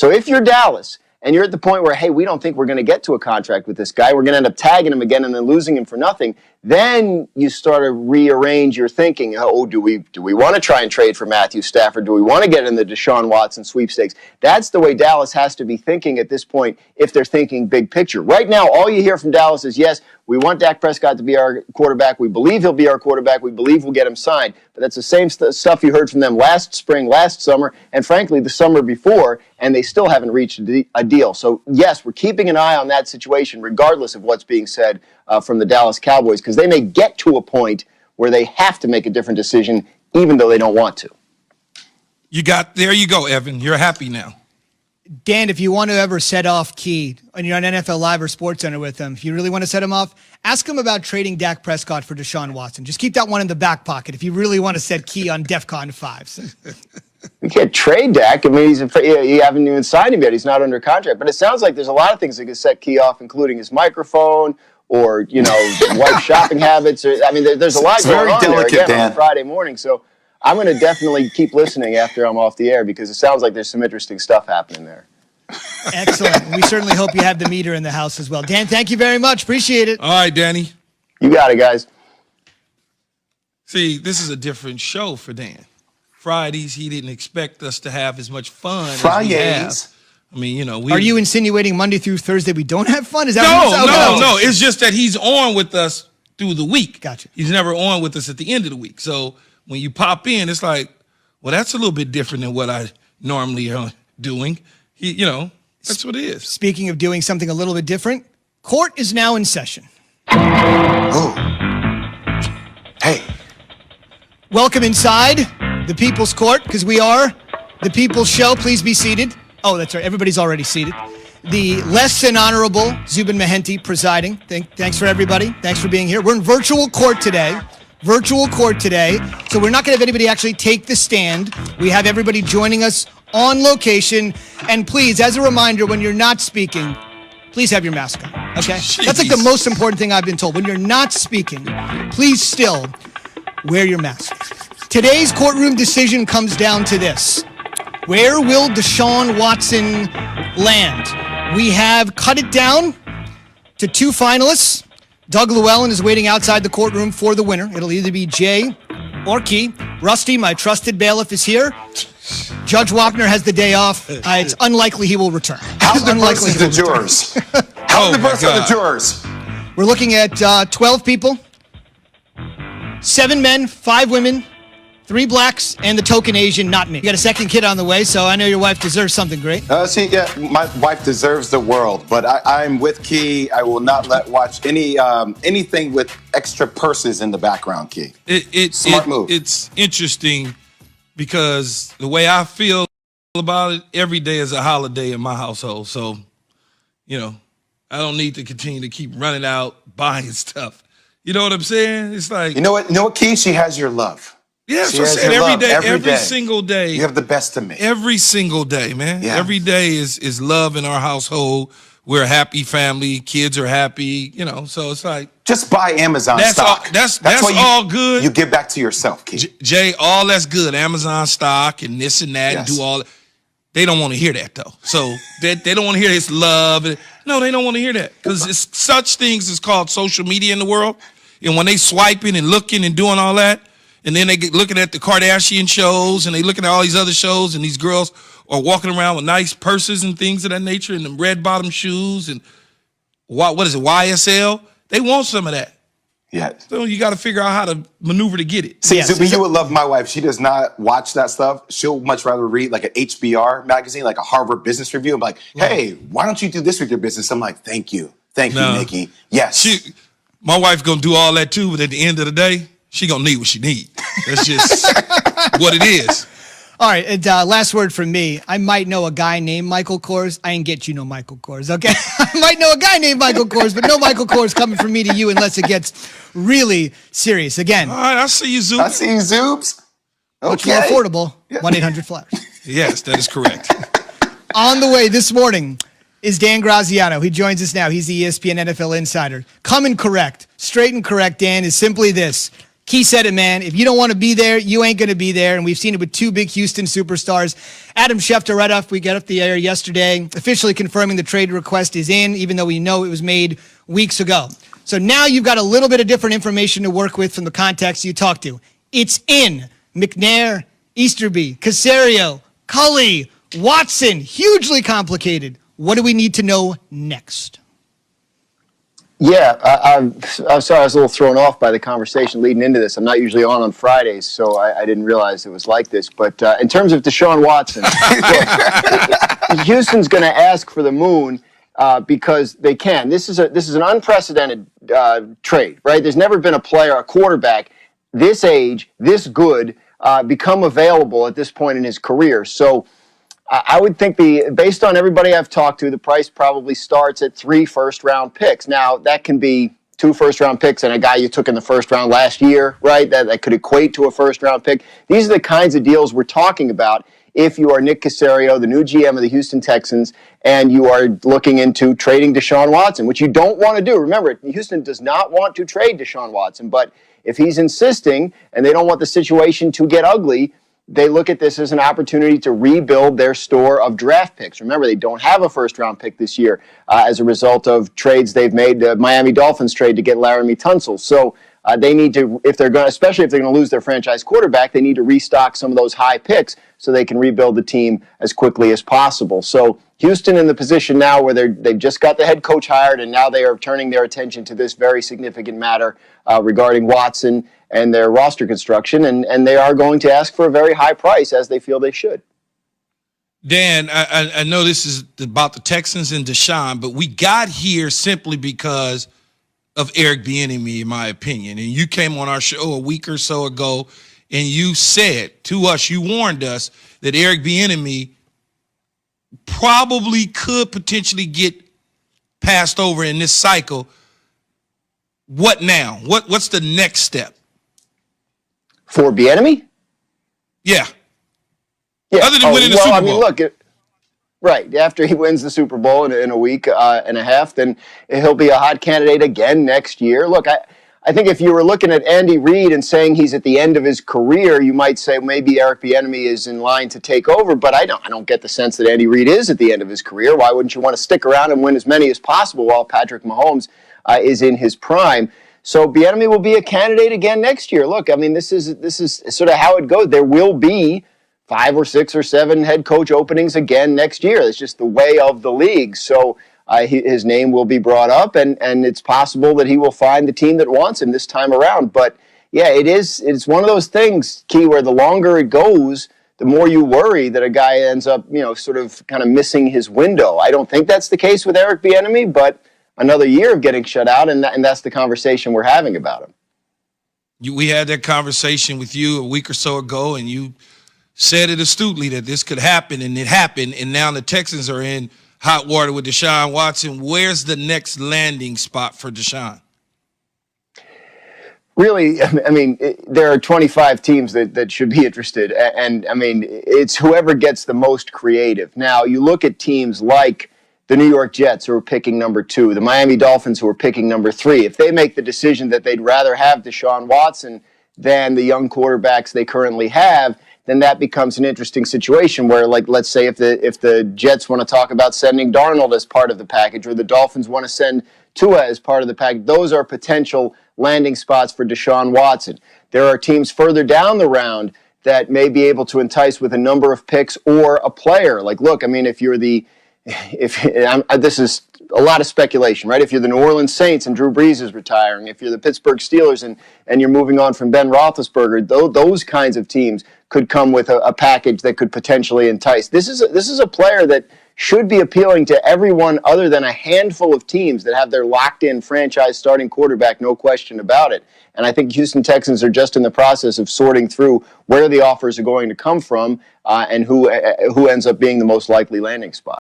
So if you're Dallas and you're at the point where, hey, we don't think we're going to get to a contract with this guy, we're going to end up tagging him again and then losing him for nothing, then you start to rearrange your thinking. Oh, do we want to try and trade for Matthew Stafford? Do we want to get in the Deshaun Watson sweepstakes? That's the way Dallas has to be thinking at this point if they're thinking big picture. Right now, all you hear from Dallas is, yes, we want Dak Prescott to be our quarterback. We believe he'll be our quarterback. We believe we'll get him signed. But that's the same stuff you heard from them last spring, last summer, and frankly, the summer before, and they still haven't reached a deal. So, yes, we're keeping an eye on that situation regardless of what's being said from the Dallas Cowboys, because they may get to a point where they have to make a different decision even though they don't want to. There you go, Evan. You're happy now. Dan, if you want to ever set off Key and you're on NFL Live or SportsCenter with him, if you really want to set him off, ask him about trading Dak Prescott for Deshaun Watson. Just keep that one in the back pocket if you really want to set Key on DEFCON 5. You can't trade Dak. I mean, you haven't even signed him yet. He's not under contract. But it sounds like there's a lot of things that could set Key off, including his microphone or, wife shopping habits. There's a lot going on there again on Friday morning. So I'm going to definitely keep listening after I'm off the air because it sounds like there's some interesting stuff happening there. Excellent. We certainly hope you have the meter in the house as well. Dan, thank you very much. Appreciate it. All right, Danny. You got it, guys. See, this is a different show for Dan. Fridays, he didn't expect us to have as much fun Fridays. As we have. Are you insinuating Monday through Thursday we don't have fun? Is that No. It's just that he's on with us through the week. Gotcha. He's never on with us at the end of the week. So when you pop in, it's like, well, that's a little bit different than what I normally am doing. That's what it is. Speaking of doing something a little bit different, court is now in session. Oh. Hey. Welcome inside the People's Court, because we are the People's Show. Please be seated. Oh, that's right. Everybody's already seated. The less than honorable Zubin Mehenti presiding. Thanks for everybody. Thanks for being here. We're in virtual court today. So we're not going to have anybody actually take the stand. We have everybody joining us on location. And please, as a reminder, when you're not speaking, please have your mask on, okay? Jeez. That's like the most important thing I've been told. When you're not speaking, please still wear your mask. Today's courtroom decision comes down to this. Where will Deshaun Watson land? We have cut it down to two finalists. Doug Llewellyn is waiting outside the courtroom for the winner. It'll either be Jay or Key. Rusty, my trusted bailiff, is here. Judge Wapner has the day off. It's unlikely he will return. How diverse are the jurors? How diverse are the jurors? We're looking at 12 people, 7 men, 5 women, 3 blacks, and the token Asian, not me. You got a second kid on the way, so I know your wife deserves something great. My wife deserves the world, but I'm with Key. I will not watch anything with extra purses in the background, Key. Smart move. It's interesting because the way I feel about it, every day is a holiday in my household. So, I don't need to continue to keep running out, buying stuff. You know what I'm saying? It's like... You know what, Key? She has your love. Yeah, so every single day. You have the best of me. Every single day, man. Yeah. Every day is love in our household. We're a happy family. Kids are happy, so it's like. Just buy Amazon stock. That's all good. You give back to yourself, Key. Jay, all that's good. Amazon stock and this and that and do all that. They don't want to hear that, though. So they don't want to hear this love. No, they don't want to hear that because it's such things as called social media in the world. And when they swiping and looking and doing all that, and then they get looking at the Kardashian shows and they looking at all these other shows and these girls are walking around with nice purses and things of that nature and the red bottom shoes and what is it, YSL? They want some of that. Yeah. So you got to figure out how to maneuver to get it. See, Zuby, you would love my wife. She does not watch that stuff. She'll much rather read like an HBR magazine, like a Harvard Business Review. I'm like, hey, why don't you do this with your business? I'm like, thank you. Thank you, Nikki. Yes. My wife going to do all that too, but at the end of the day, she going to need what she need. That's just what it is. All right, and last word from me. I might know a guy named Michael Kors. I ain't get you no Michael Kors, okay? I might know a guy named Michael Kors, but no Michael Kors coming from me to you unless it gets really serious. Again. All right, I see you, Zoobs. I see you, Zoobs. Okay. Much more affordable, 1-800-FLOWERS. Yes, that is correct. On the way this morning is Dan Graziano. He joins us now. He's the ESPN NFL insider. Coming correct, straight and correct, Dan, is simply this. Key said it, man. If you don't want to be there, you ain't going to be there. And we've seen it with two big Houston superstars. Adam Schefter, right off we got off the air yesterday, officially confirming the trade request is in, even though we know it was made weeks ago. So now you've got a little bit of different information to work with from the contacts you talked to. It's in. McNair, Easterby, Caserio, Culley, Watson, hugely complicated. What do we need to know next? Yeah, I'm sorry I was a little thrown off by the conversation leading into this. I'm not usually on Fridays, so I didn't realize it was like this. But in terms of Deshaun Watson, look, Houston's going to ask for the moon because they can. This is an unprecedented trade, right? There's never been a quarterback this age, this good, become available at this point in his career. So I would think based on everybody I've talked to, the price probably starts at 3 first-round picks. Now, that can be 2 first-round picks and a guy you took in the first round last year, right? That could equate to a first-round pick. These are the kinds of deals we're talking about if you are Nick Caserio, the new GM of the Houston Texans, and you are looking into trading Deshaun Watson, which you don't want to do. Remember, Houston does not want to trade Deshaun Watson, but if he's insisting and they don't want the situation to get ugly, they look at this as an opportunity to rebuild their store of draft picks. Remember, they don't have a first-round pick this year as a result of trades they've made, the Miami Dolphins trade to get Laramie Tunsil. So they need to, especially if they're going to lose their franchise quarterback, they need to restock some of those high picks so they can rebuild the team as quickly as possible. So Houston in the position now where they've just got the head coach hired, and now they are turning their attention to this very significant matter regarding Watson and their roster construction, and they are going to ask for a very high price, as they feel they should. Dan, I know this is about the Texans and Deshaun, but we got here simply because of Eric Bieniemy, in my opinion. And you came on our show a week or so ago, and you said to us, you warned us that Eric Bieniemy probably could potentially get passed over in this cycle. What now? What's the next step? For Bieniemy? Yeah. Yeah. Other than winning the Super Bowl. Look, right. After he wins the Super Bowl in a week and a half, then he'll be a hot candidate again next year. Look, I think if you were looking at Andy Reid and saying he's at the end of his career, you might say maybe Eric Bieniemy is in line to take over, but I don't get the sense that Andy Reid is at the end of his career. Why wouldn't you want to stick around and win as many as possible while Patrick Mahomes is in his prime? So Bieniemy will be a candidate again next year. Look, I mean, this is sort of how it goes. There will be 5 or 6 or 7 head coach openings again next year. It's just the way of the league. So his name will be brought up, and it's possible that he will find the team that wants him this time around. But yeah, it's one of those things, Key, where the longer it goes, the more you worry that a guy ends up, sort of kind of missing his window. I don't think that's the case with Eric Bieniemy, but another year of getting shut out, and that's the conversation we're having about him. We had that conversation with you a week or so ago, and you said it astutely that this could happen, and it happened, and now the Texans are in hot water with Deshaun Watson. Where's the next landing spot for Deshaun? Really, I mean, there are 25 teams that should be interested, and I mean, it's whoever gets the most creative. Now, you look at teams like the New York Jets, who are picking number 2, the Miami Dolphins, who are picking number 3. If they make the decision that they'd rather have Deshaun Watson than the young quarterbacks they currently have, then that becomes an interesting situation where, like, let's say if the Jets want to talk about sending Darnold as part of the package, or the Dolphins want to send Tua as part of the package, those are potential landing spots for Deshaun Watson. There are teams further down the round that may be able to entice with a number of picks or a player. Like, look, I mean, this is a lot of speculation, right? If you're the New Orleans Saints and Drew Brees is retiring, if you're the Pittsburgh Steelers and you're moving on from Ben Roethlisberger, those kinds of teams could come with a package that could potentially entice. This is a player that should be appealing to everyone other than a handful of teams that have their locked-in franchise starting quarterback, no question about it. And I think Houston Texans are just in the process of sorting through where the offers are going to come from and who ends up being the most likely landing spot.